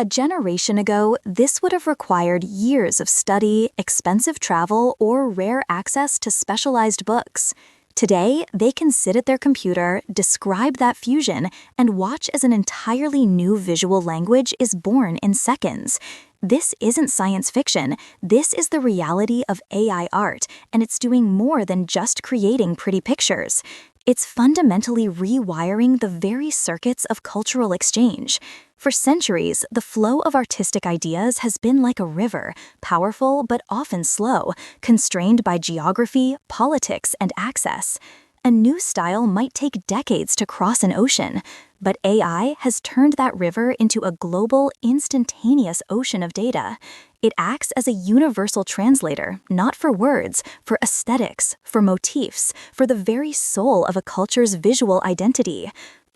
A generation ago, this would have required years of study, expensive travel, or rare access to specialized books. Today, they can sit at their computer, describe that fusion, and watch as an entirely new visual language is born in seconds. This isn't science fiction. This is the reality of AI art, and it's doing more than just creating pretty pictures. It's fundamentally rewiring the very circuits of cultural exchange. For centuries, the flow of artistic ideas has been like a river, powerful but often slow, constrained by geography, politics, and access. A new style might take decades to cross an ocean, but AI has turned that river into a global, instantaneous ocean of data. It acts as a universal translator, not for words, for aesthetics, for motifs, for the very soul of a culture's visual identity.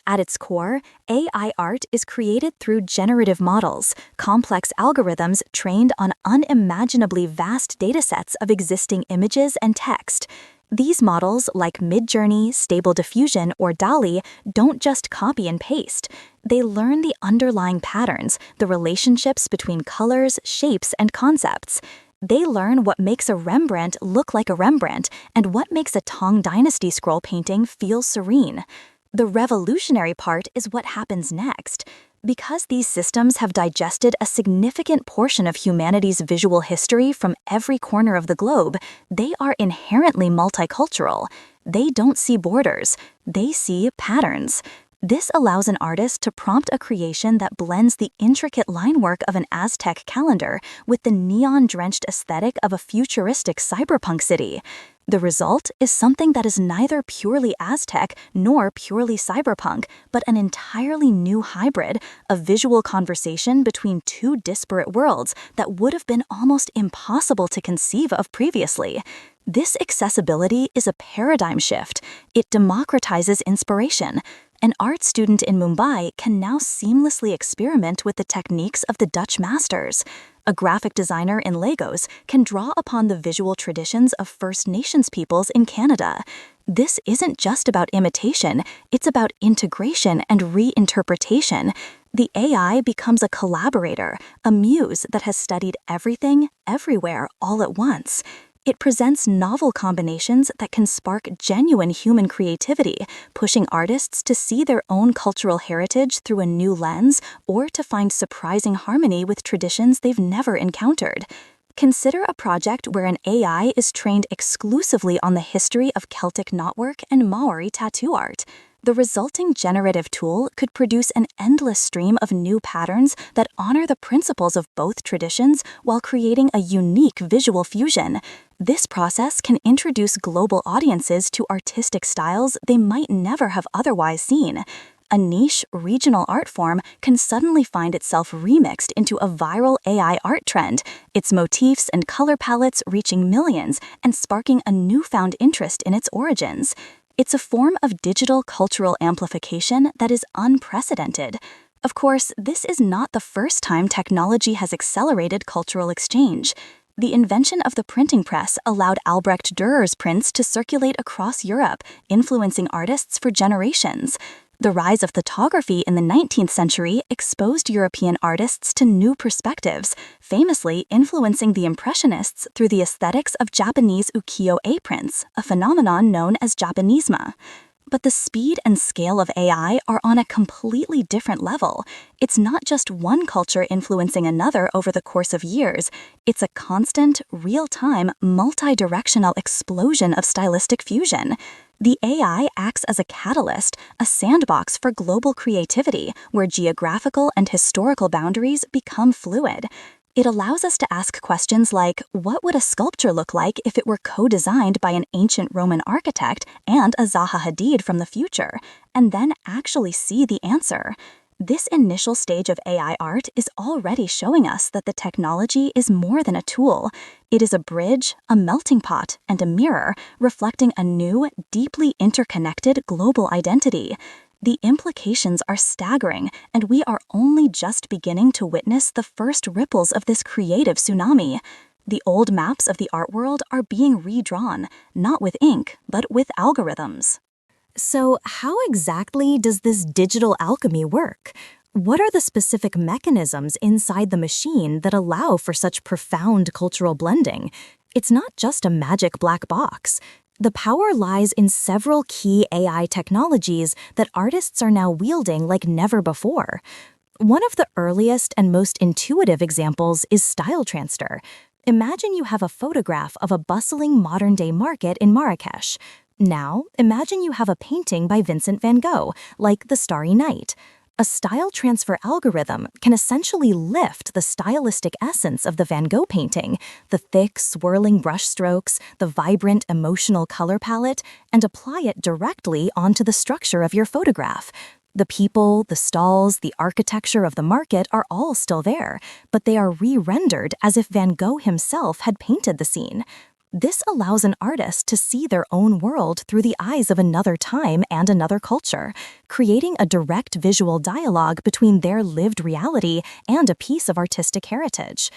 At its core, AI art is created through generative models, complex algorithms trained on unimaginably vast datasets of existing images and text. These models, like Midjourney, Stable Diffusion, or DALL-E, don't just copy and paste. They learn the underlying patterns, the relationships between colors, shapes, and concepts. They learn what makes a Rembrandt look like a Rembrandt and what makes a Tang Dynasty scroll painting feel serene. The revolutionary part is what happens next. Because these systems have digested a significant portion of humanity's visual history from every corner of the globe, they are inherently multicultural. They don't see borders, they see patterns. This allows an artist to prompt a creation that blends the intricate line work of an Aztec calendar with the neon-drenched aesthetic of a futuristic cyberpunk city. The result is something that is neither purely Aztec nor purely cyberpunk, but an entirely new hybrid, a visual conversation between two disparate worlds that would have been almost impossible to conceive of previously. This accessibility is a paradigm shift. It democratizes inspiration. An art student in Mumbai can now seamlessly experiment with the techniques of the Dutch masters. A graphic designer in Lagos can draw upon the visual traditions of First Nations peoples in Canada. This isn't just about imitation, it's about integration and reinterpretation. The AI becomes a collaborator, a muse that has studied everything, everywhere, all at once. It presents novel combinations that can spark genuine human creativity, pushing artists to see their own cultural heritage through a new lens or to find surprising harmony with traditions they've never encountered. Consider a project where an AI is trained exclusively on the history of Celtic knotwork and Maori tattoo art. The resulting generative tool could produce an endless stream of new patterns that honor the principles of both traditions while creating a unique visual fusion. This process can introduce global audiences to artistic styles they might never have otherwise seen. A niche, regional art form can suddenly find itself remixed into a viral AI art trend, its motifs and color palettes reaching millions and sparking a newfound interest in its origins. It's a form of digital cultural amplification that is unprecedented. Of course, this is not the first time technology has accelerated cultural exchange. The invention of the printing press allowed Albrecht Dürer's prints to circulate across Europe, influencing artists for generations. The rise of photography in the 19th century exposed European artists to new perspectives, famously influencing the Impressionists through the aesthetics of Japanese ukiyo-e prints, a phenomenon known as Japanisme. But the speed and scale of AI are on a completely different level. It's not just one culture influencing another over the course of years. It's a constant, real-time, multi-directional explosion of stylistic fusion. The AI acts as a catalyst, a sandbox for global creativity, where geographical and historical boundaries become fluid. It allows us to ask questions like, what would a sculpture look like if it were co-designed by an ancient Roman architect and a Zaha Hadid from the future, and then actually see the answer? This initial stage of AI art is already showing us that the technology is more than a tool. It is a bridge, a melting pot, and a mirror reflecting a new, deeply interconnected global identity. The implications are staggering, and we are only just beginning to witness the first ripples of this creative tsunami. The old maps of the art world are being redrawn, not with ink, but with algorithms. So how exactly does this digital alchemy work? What are the specific mechanisms inside the machine that allow for such profound cultural blending? It's not just a magic black box. The power lies in several key AI technologies that artists are now wielding like never before. One of the earliest and most intuitive examples is style transfer. Imagine you have a photograph of a bustling modern-day market in Marrakesh. Now, imagine you have a painting by Vincent van Gogh, like The Starry Night. A style transfer algorithm can essentially lift the stylistic essence of the Van Gogh painting, the thick, swirling brushstrokes, the vibrant, emotional color palette, and apply it directly onto the structure of your photograph. The people, the stalls, the architecture of the market are all still there, but they are re-rendered as if Van Gogh himself had painted the scene. This allows an artist to see their own world through the eyes of another time and another culture, creating a direct visual dialogue between their lived reality and a piece of artistic heritage.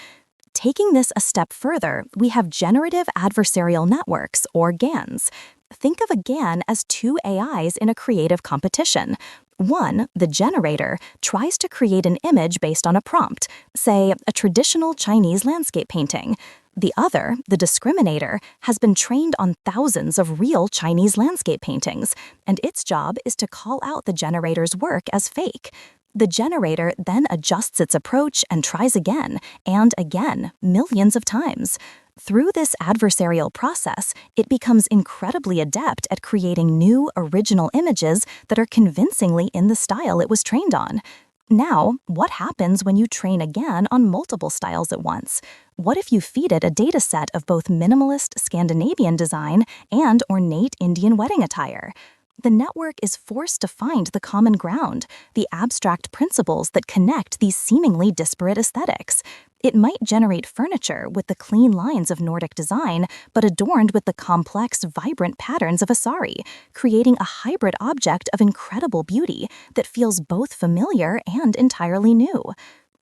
Taking this a step further, we have generative adversarial networks, or GANs. Think of a GAN as two AIs in a creative competition. One, the generator, tries to create an image based on a prompt, say a traditional Chinese landscape painting. The other, the discriminator, has been trained on thousands of real Chinese landscape paintings, and its job is to call out the generator's work as fake. The generator then adjusts its approach and tries again, and again, millions of times. Through this adversarial process, it becomes incredibly adept at creating new, original images that are convincingly in the style it was trained on. Now, what happens when you train again on multiple styles at once? What if you feed it a dataset of both minimalist Scandinavian design and ornate Indian wedding attire? The network is forced to find the common ground, the abstract principles that connect these seemingly disparate aesthetics. It might generate furniture with the clean lines of Nordic design, but adorned with the complex, vibrant patterns of a sari, creating a hybrid object of incredible beauty that feels both familiar and entirely new.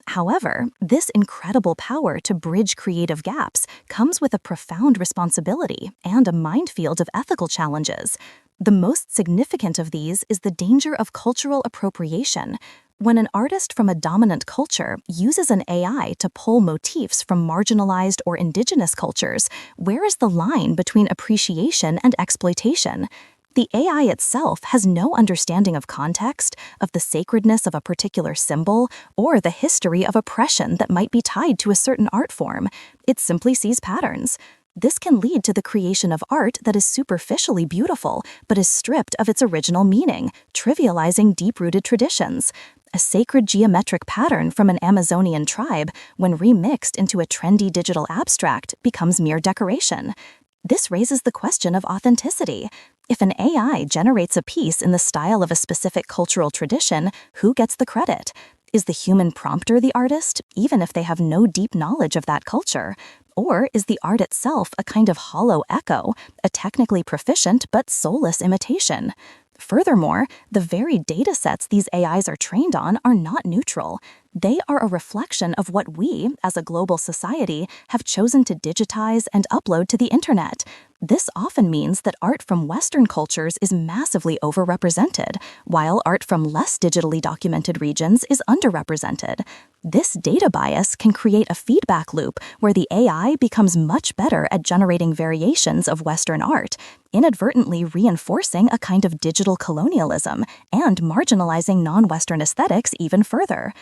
However, this incredible power to bridge creative gaps comes with a profound responsibility and a minefield of ethical challenges. The most significant of these is the danger of cultural appropriation. When an artist from a dominant culture uses an AI to pull motifs from marginalized or indigenous cultures, where is the line between appreciation and exploitation? The AI itself has no understanding of context, of the sacredness of a particular symbol, or the history of oppression that might be tied to a certain art form. It simply sees patterns. This can lead to the creation of art that is superficially beautiful, but is stripped of its original meaning, trivializing deep-rooted traditions. A sacred geometric pattern from an Amazonian tribe, when remixed into a trendy digital abstract, becomes mere decoration. This raises the question of authenticity. If an AI generates a piece in the style of a specific cultural tradition, who gets the credit? Is the human prompter the artist, even if they have no deep knowledge of that culture? Or is the art itself a kind of hollow echo, a technically proficient but soulless imitation? Furthermore, the very datasets these AIs are trained on are not neutral. They are a reflection of what we, as a global society, have chosen to digitize and upload to the internet. This often means that art from Western cultures is massively overrepresented, while art from less digitally documented regions is underrepresented. This data bias can create a feedback loop where the AI becomes much better at generating variations of Western art, inadvertently reinforcing a kind of digital colonialism and marginalizing non-Western aesthetics even further.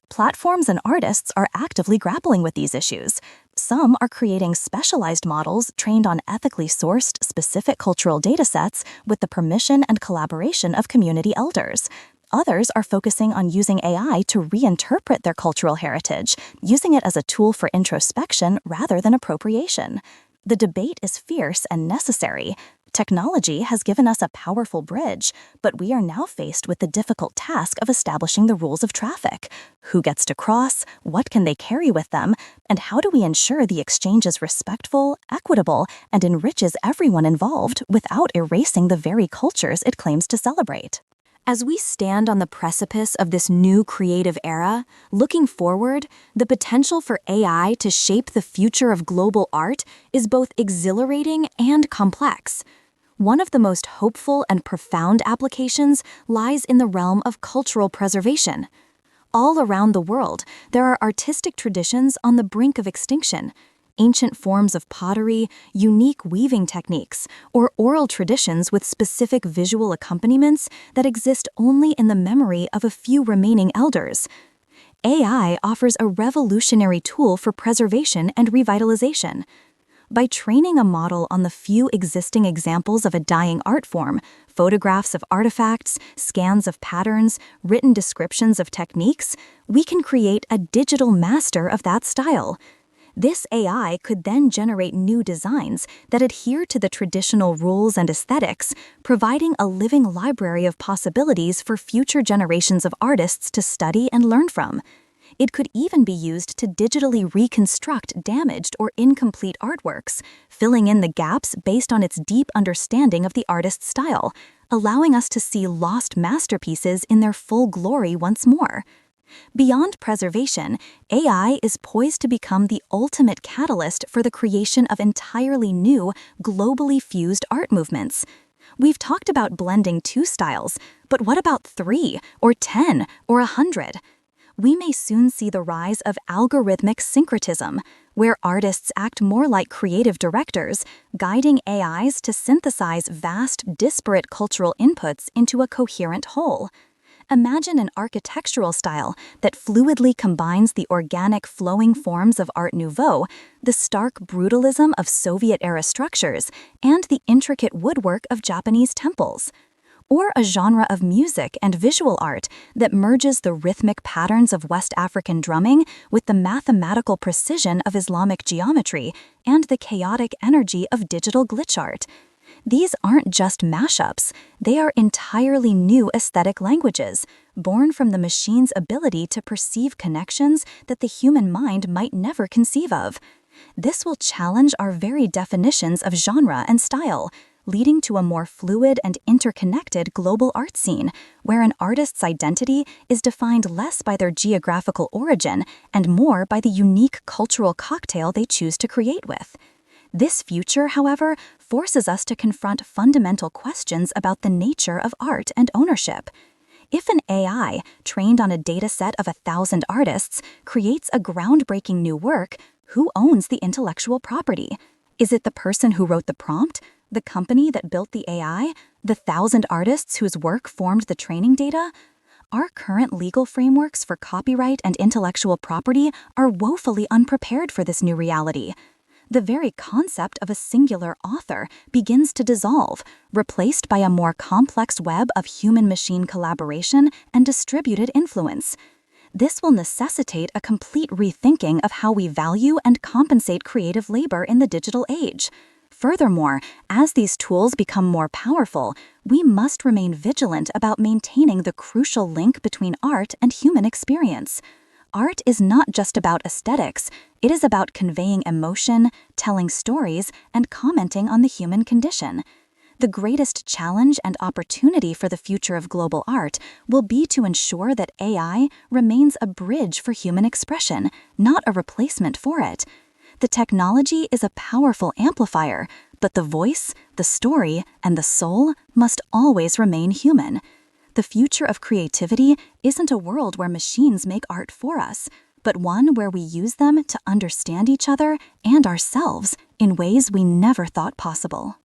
Platforms and artists are actively grappling with these issues. Some are creating specialized models trained on ethically sourced, specific cultural datasets with the permission and collaboration of community elders. Others are focusing on using AI to reinterpret their cultural heritage, using it as a tool for introspection rather than appropriation. The debate is fierce and necessary. Technology has given us a powerful bridge, but we are now faced with the difficult task of establishing the rules of traffic. Who gets to cross? What can they carry with them? And how do we ensure the exchange is respectful, equitable, and enriches everyone involved without erasing the very cultures it claims to celebrate? As we stand on the precipice of this new creative era, looking forward, the potential for AI to shape the future of global art is both exhilarating and complex. One of the most hopeful and profound applications lies in the realm of cultural preservation. All around the world, there are artistic traditions on the brink of extinction. Ancient forms of pottery, unique weaving techniques, or oral traditions with specific visual accompaniments that exist only in the memory of a few remaining elders. AI offers a revolutionary tool for preservation and revitalization. By training a model on the few existing examples of a dying art form, photographs of artifacts, scans of patterns, written descriptions of techniques, we can create a digital master of that style. This AI could then generate new designs that adhere to the traditional rules and aesthetics, providing a living library of possibilities for future generations of artists to study and learn from. It could even be used to digitally reconstruct damaged or incomplete artworks, filling in the gaps based on its deep understanding of the artist's style, allowing us to see lost masterpieces in their full glory once more. Beyond preservation, AI is poised to become the ultimate catalyst for the creation of entirely new, globally fused art movements. We've talked about blending 2 styles, but what about 3, or 10, or 100? We may soon see the rise of algorithmic syncretism, where artists act more like creative directors, guiding AIs to synthesize vast, disparate cultural inputs into a coherent whole. Imagine an architectural style that fluidly combines the organic, flowing forms of Art Nouveau, the stark brutalism of Soviet-era structures, and the intricate woodwork of Japanese temples. Or a genre of music and visual art that merges the rhythmic patterns of West African drumming with the mathematical precision of Islamic geometry and the chaotic energy of digital glitch art. These aren't just mashups, they are entirely new aesthetic languages, born from the machine's ability to perceive connections that the human mind might never conceive of. This will challenge our very definitions of genre and style, leading to a more fluid and interconnected global art scene, where an artist's identity is defined less by their geographical origin and more by the unique cultural cocktail they choose to create with. This future, however, forces us to confront fundamental questions about the nature of art and ownership. If an AI, trained on a dataset of 1,000 artists, creates a groundbreaking new work, who owns the intellectual property? Is it the person who wrote the prompt, the company that built the AI, the 1,000 artists whose work formed the training data? Our current legal frameworks for copyright and intellectual property are woefully unprepared for this new reality. The very concept of a singular author begins to dissolve, replaced by a more complex web of human-machine collaboration and distributed influence. This will necessitate a complete rethinking of how we value and compensate creative labor in the digital age. Furthermore, as these tools become more powerful, we must remain vigilant about maintaining the crucial link between art and human experience. Art is not just about aesthetics, it is about conveying emotion, telling stories, and commenting on the human condition. The greatest challenge and opportunity for the future of global art will be to ensure that AI remains a bridge for human expression, not a replacement for it. The technology is a powerful amplifier, but the voice, the story, and the soul must always remain human. The future of creativity isn't a world where machines make art for us, but one where we use them to understand each other and ourselves in ways we never thought possible.